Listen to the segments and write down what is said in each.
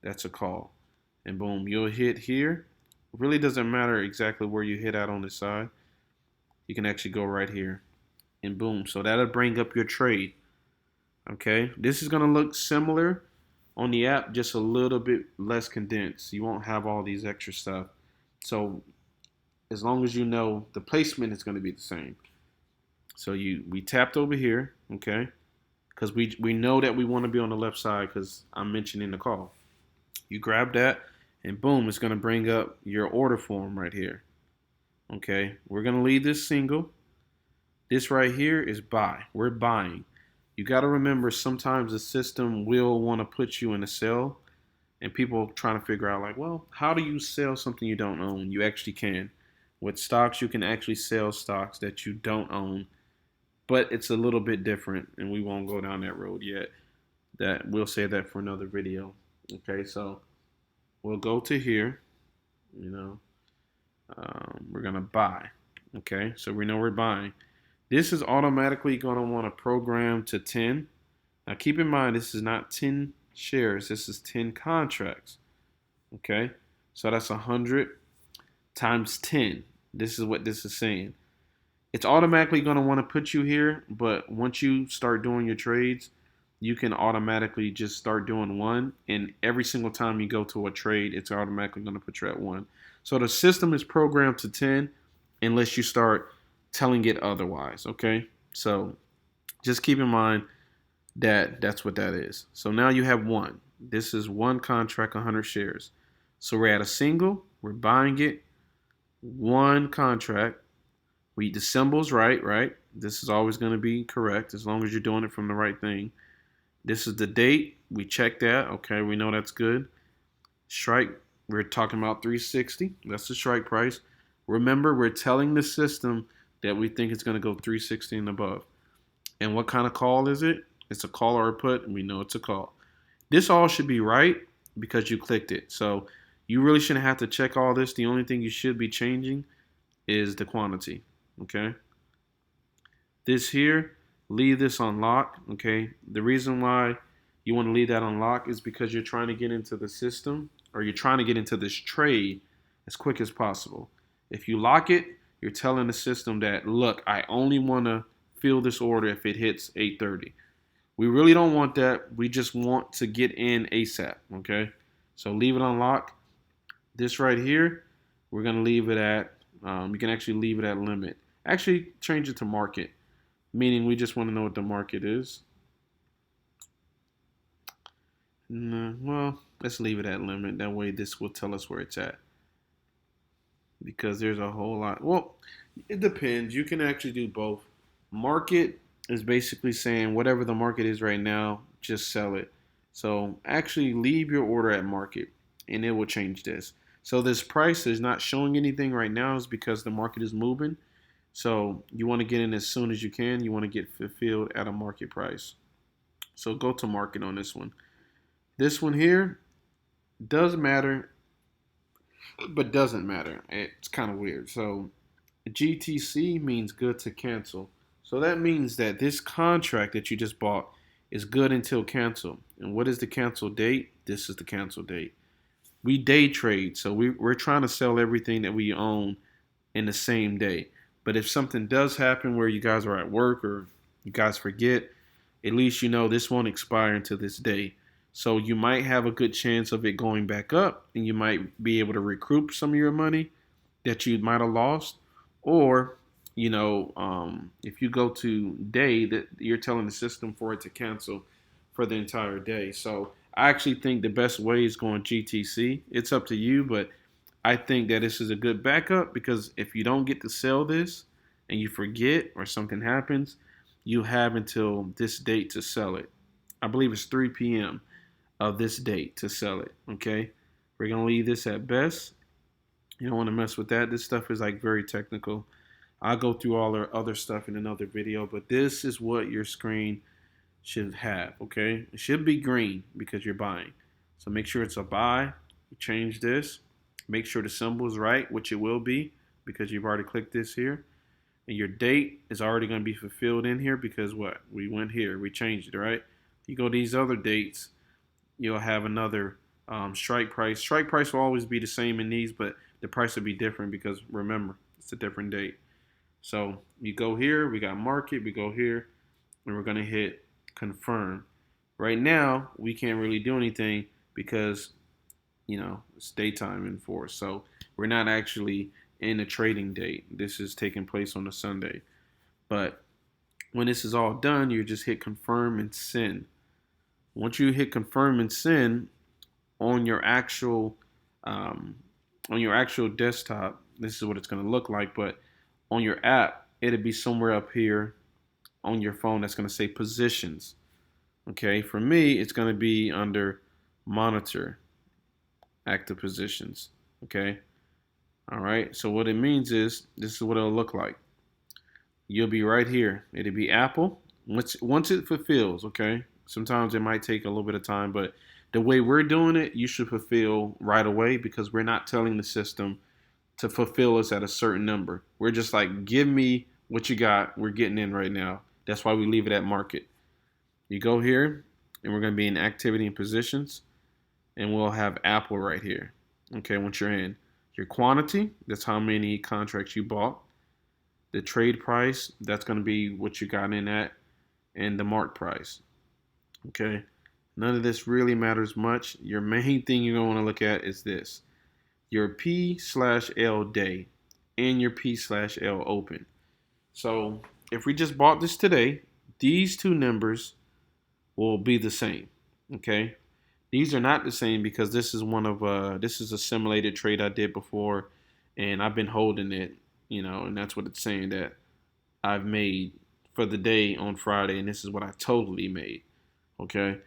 that's a call. And boom, you'll hit here. It really doesn't matter exactly where you hit out on the side. You can actually go right here and boom. So that'll bring up your trade. Okay, this is gonna look similar on the app, just a little bit less condensed. You won't have all these extra stuff. So as long as you know the placement is gonna be the same. So we tapped over here, okay? Because we know that we want to be on the left side because I'm mentioning the call. You grab that and boom, it's gonna bring up your order form right here. Okay, we're gonna leave this single. This right here is buy. We're buying. You got to remember sometimes the system will want to put you in a sell, and people are trying to figure out like, well, how do you sell something you don't own? You actually can. With stocks, you can actually sell stocks that you don't own, but it's a little bit different, and we won't go down that road yet. That we'll say that for another video. Okay, so we'll go to here. You know, we're gonna buy. Okay, so we know we're buying. This is automatically going to want to program to 10. Now keep in mind, this is not 10 shares. This is 10 contracts. Okay. So that's 100 times 10. This is what this is saying. It's automatically going to want to put you here. But once you start doing your trades, you can automatically just start doing one. And every single time you go to a trade, it's automatically going to put you at one. So the system is programmed to 10 unless you start telling it otherwise. Okay, so just keep in mind that that's what that is. So now you have one. This is one contract, 100 shares. So we're at a single. We're buying it. One contract. The symbol's right? This is always going to be correct as long as you're doing it from the right thing. This is the date. We check that. Okay, we know that's good. Strike. We're talking about 360. That's the strike price. Remember, we're telling the system that we think it's going to go 360 and above. And what kind of call is it? It's a call or a put, and we know it's a call. This all should be right because you clicked it. So you really shouldn't have to check all this. The only thing you should be changing is the quantity, okay? This here, leave this on lock, okay? The reason why you want to leave that on lock is because you're trying to get into the system or you're trying to get into this trade as quick as possible. If you lock it, you're telling the system that, look, I only want to fill this order if it hits 8:30. We really don't want that. We just want to get in ASAP, okay? So leave it on lock. This right here, we're going to leave it at, you can actually leave it at limit. Actually, change it to market, meaning we just want to know what the market is. Well, let's leave it at limit. That way this will tell us where it's at. Because there's a whole lot. Well, it depends. You can actually do both. Market is basically saying whatever the market is right now, just sell it. So actually leave your order at market and it will change this. So this price is not showing anything right now is because the market is moving. So you want to get in as soon as you can. You want to get fulfilled at a market price. So go to market on this one. This one here does matter, but doesn't matter. It's kind of weird. So GTC means good to cancel. So that means that this contract that you just bought is good until cancel. And what is the cancel date? This is the cancel date. We day trade, so we're trying to sell everything that we own in the same day. But if something does happen where you guys are at work or you guys forget, at least you know this won't expire until this day. So you might have a good chance of it going back up and you might be able to recoup some of your money that you might have lost. Or, if you go to day, that you're telling the system for it to cancel for the entire day. So I actually think the best way is going GTC. It's up to you, but I think that this is a good backup because if you don't get to sell this and you forget or something happens, you have until this date to sell it. I believe it's 3 p.m. of this date to sell it, okay? We're going to leave this at best. You don't want to mess with that. This stuff is like very technical. I'll go through all the other stuff in another video, but this is what your screen should have, okay? It should be green because you're buying. So make sure it's a buy. You change this. Make sure the symbol is right, which it will be because you've already clicked this here. And your date is already going to be fulfilled in here because what? We went here. We changed it, right? You go to these other dates, you'll have another Strike price. Strike price will always be the same in these, but the price will be different because remember, it's a different date. So you go here, we got market, we go here, and we're gonna hit confirm. Right now, we can't really do anything because it's daytime in force. So we're not actually in a trading date. This is taking place on a Sunday. But when this is all done, you just hit confirm and send. Once you hit confirm and send on your actual um, desktop, this is what it's going to look like. But on your app, it'll be somewhere up here on your phone that's going to say positions. Okay, for me, it's going to be under monitor active positions. Okay, all right. So what it means is this is what it'll look like. You'll be right here. It'll be Apple. Once it fulfills, okay. Sometimes it might take a little bit of time, but the way we're doing it, you should fulfill right away because we're not telling the system to fulfill us at a certain number. We're just like, give me what you got. We're getting in right now. That's why we leave it at market. You go here, and we're going to be in activity and positions, and we'll have Apple right here. Okay, once you're in. Your quantity, that's how many contracts you bought. The trade price, that's going to be what you got in at, and the mark price. Okay, none of this really matters much. Your main thing you're going to want to look at is this: your P/L day and your P/L open. So if we just bought this today, these two numbers will be the same. Okay, these are not the same because this is a simulated trade I did before, and I've been holding it, and that's what it's saying that I've made for the day on Friday, and this is what I totally made. Okay,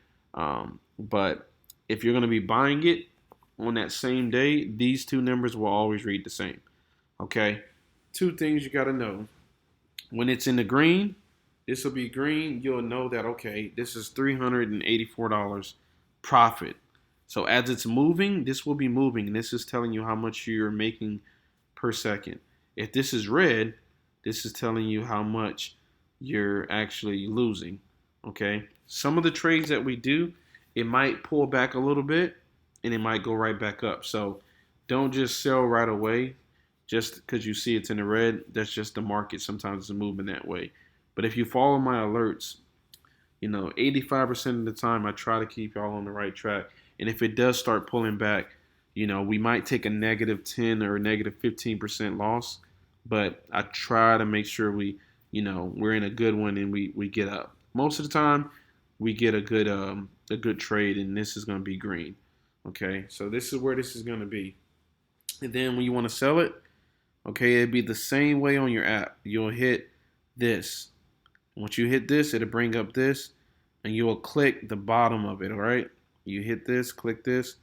but if you're gonna be buying it on that same day, these two numbers will always read the same. Okay, two things you gotta know: when it's in the green, this will be green. You'll know that okay, this is $384 profit. So as it's moving, this will be moving. This is telling you how much you're making per second. If this is red, this is telling you how much you're actually losing. Okay. Some of the trades that we do, it might pull back a little bit and it might go right back up. So don't just sell right away just because you see it's in the red. That's just the market. Sometimes it's moving that way. But if you follow my alerts, 85% of the time I try to keep y'all on the right track. And if it does start pulling back, we might take a negative 10 or negative 15% loss, but I try to make sure we're in a good one and we get up. Most of the time we get a good trade, and this is going to be green. Okay, so this is where this is going to be. And then when you want to sell it, okay, it'd be the same way on your app. You'll hit this. Once you hit this, it'll bring up this, and you will click the bottom of it, all right? You hit this, click this,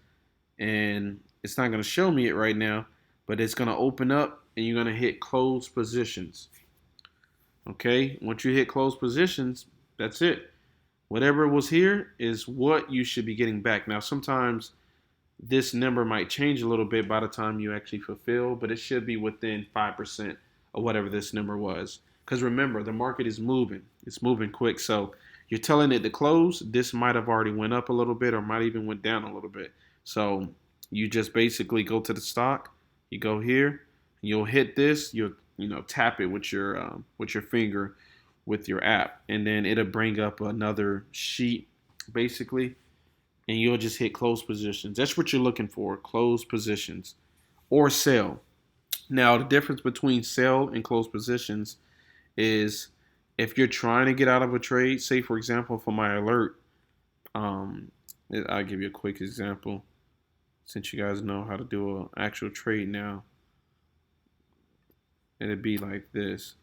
and it's not going to show me it right now, but it's going to open up, and you're going to hit close positions. Okay, once you hit close positions, that's it. Whatever was here is what you should be getting back. Now, sometimes this number might change a little bit by the time you actually fulfill, but it should be within 5% of whatever this number was. Because remember, the market is moving. It's moving quick. So you're telling it to close. This might have already went up a little bit or might even went down a little bit. So you just basically go to the stock. You go here. You'll hit this. You'll tap it with your finger with your app. And then it'll bring up another sheet basically. And you'll just hit close positions. That's what you're looking for. Close positions or sell. Now, the difference between sell and close positions is if you're trying to get out of a trade, say for example for my alert, I'll give you a quick example since you guys know how to do an actual trade now. It'd be like this.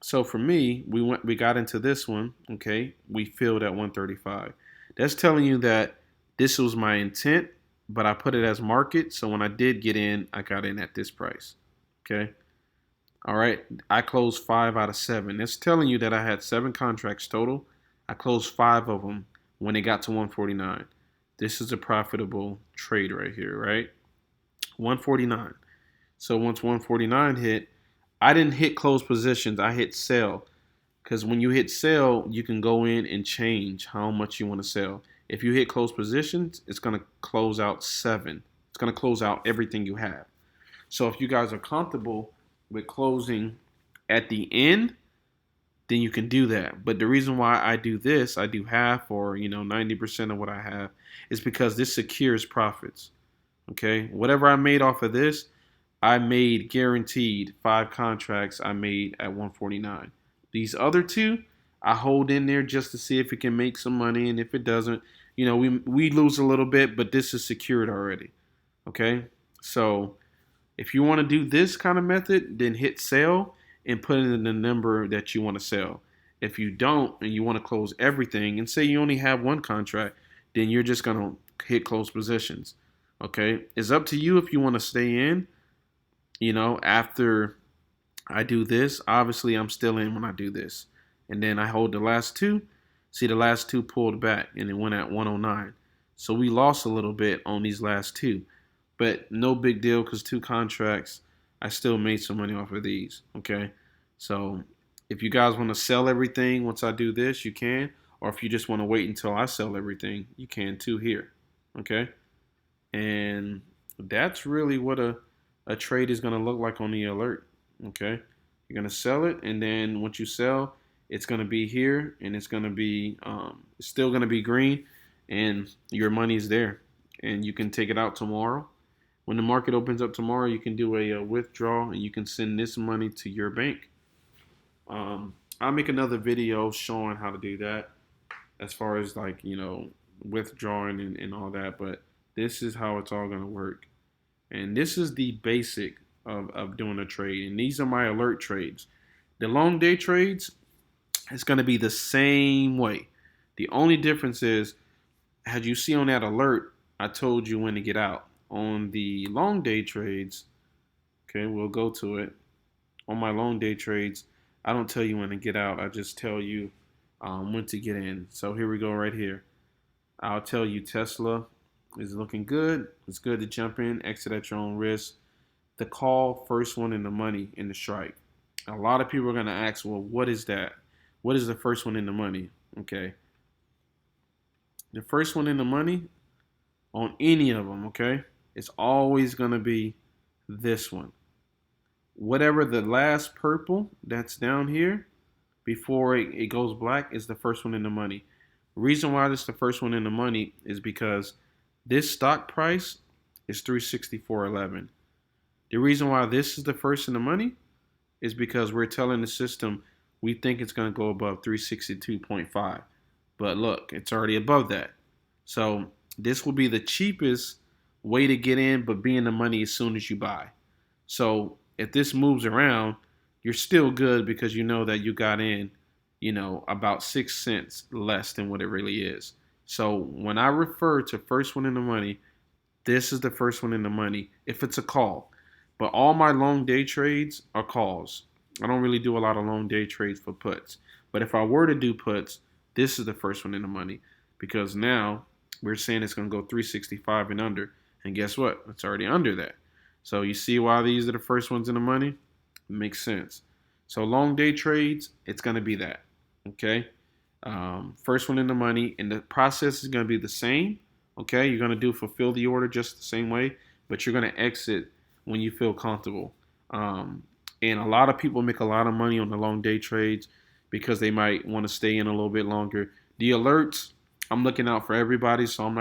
So for me, we got into this one, okay? We filled at 135. That's telling you that this was my intent, but I put it as market. So when I did get in, I got in at this price, okay? All right, I closed 5 out of 7. That's telling you that I had 7 contracts total. I closed 5 of them when it got to 149. This is a profitable trade right here, right? 149. So once 149 hit, I didn't hit close positions. I hit sell. Because when you hit sell, you can go in and change how much you want to sell. If you hit close positions, it's going to close out 7. It's going to close out everything you have. So if you guys are comfortable with closing at the end, then you can do that. But the reason why I do this, I do half or 90% of what I have, is because this secures profits. Okay, whatever I made off of this, I made guaranteed 5 contracts. I made at 149. These other 2, I hold in there just to see if it can make some money, and if it doesn't, we lose a little bit, but this is secured already. Okay, so if you want to do this kind of method, then hit sell and put in the number that you want to sell. If you don't and you want to close everything, and say you only have 1 contract, then you're just going to hit close positions. Okay, it's up to you if you want to stay in. After I do this, obviously I'm still in when I do this. And then I hold the last 2. See, the last 2 pulled back and it went at 109. So we lost a little bit on these last 2. But no big deal, because 2 contracts, I still made some money off of these. Okay, so if you guys want to sell everything once I do this, you can. Or if you just want to wait until I sell everything, you can too here. Okay, and that's really what a trade is going to look like on the alert. Okay, you're going to sell it, and then once you sell, it's going to be here, and it's going to be it's still going to be green, and your money is there, and you can take it out tomorrow. When the market opens up tomorrow, you can do a withdrawal, and you can send this money to your bank. I'll make another video showing how to do that, as far as withdrawing and all that. But this is how it's all going to work. And this is the basic of doing a trade. And these are my alert trades. The long day trades, it's going to be the same way. The only difference is, as you see on that alert, I told you when to get out. On the long day trades, okay, we'll go to it. On my long day trades, I don't tell you when to get out. I just tell you when to get in. So here we go right here. I'll tell you Tesla is looking good. It's good to jump in, exit at your own risk. The call, first one in the money in the strike. A lot of people are going to ask, well, what is that? What is the first one in the money? Okay. The first one in the money on any of them, okay, it's always going to be this one. Whatever the last purple that's down here before it goes black is the first one in the money. Reason why this is the first one in the money is because this stock price is 364.11. The reason why this is the first in the money is because we're telling the system we think it's going to go above 362.5. But look, it's already above that. So this will be the cheapest way to get in, but be in the money as soon as you buy. So if this moves around, you're still good, because you know that you got in, about 6 cents less than what it really is. So when I refer to first one in the money, this is the first one in the money if it's a call. But all my long day trades are calls. I don't really do a lot of long day trades for puts. But if I were to do puts, this is the first one in the money, because now we're saying it's going to go 365 and under. And guess what? It's already under that. So you see why these are the first ones in the money? It makes sense. So long day trades, it's going to be that. Okay. First one in the money, and the process is going to be the same. Okay. You're going to fulfill the order just the same way, but you're going to exit when you feel comfortable. And a lot of people make a lot of money on the long day trades because they might want to stay in a little bit longer. The alerts, I'm looking out for everybody, so I'm not